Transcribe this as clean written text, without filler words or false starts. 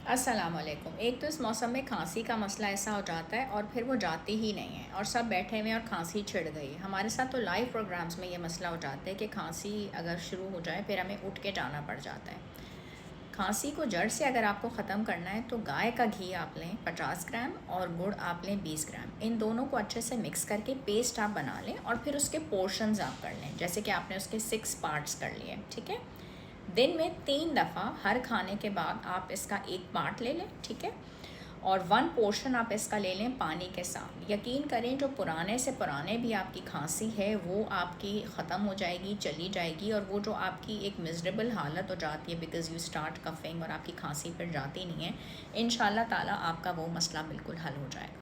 अस्सलाम वालेकुम। एक तो इस मौसम में खांसी का मसला ऐसा हो जाता है और फिर वो जाती ही नहीं है और सब बैठे हुए हैं और खांसी छिड़ गई। हमारे साथ तो लाइव प्रोग्राम्स में ये मसला हो जाता है कि खांसी अगर शुरू हो जाए फिर हमें उठ के जाना पड़ जाता है। खांसी को जड़ से अगर आपको ख़त्म करना है तो गाय का घी आप लें 50 ग्राम और गुड़ आप लें 20 ग्राम। इन दोनों को अच्छे से मिक्स करके पेस्ट आप बना लें और फिर उसके पोर्शंस आप कर लें, जैसे कि आपने उसके 6 पार्ट्स कर लिए। ठीक है, दिन में 3 दफ़ा हर खाने के बाद आप इसका एक पार्ट ले लें। ठीक है, और 1 पोर्शन आप इसका ले लें पानी के साथ। यकीन करें जो पुराने से पुराने भी आपकी खांसी है वो आपकी ख़त्म हो जाएगी, चली जाएगी। और वो जो आपकी एक मिजरेबल हालत हो जाती है बिकॉज़ यू स्टार्ट कफिंग और आपकी खांसी फिर जाती नहीं है, इंशाल्लाह ताला आपका वो मसला बिल्कुल हल हो जाएगा।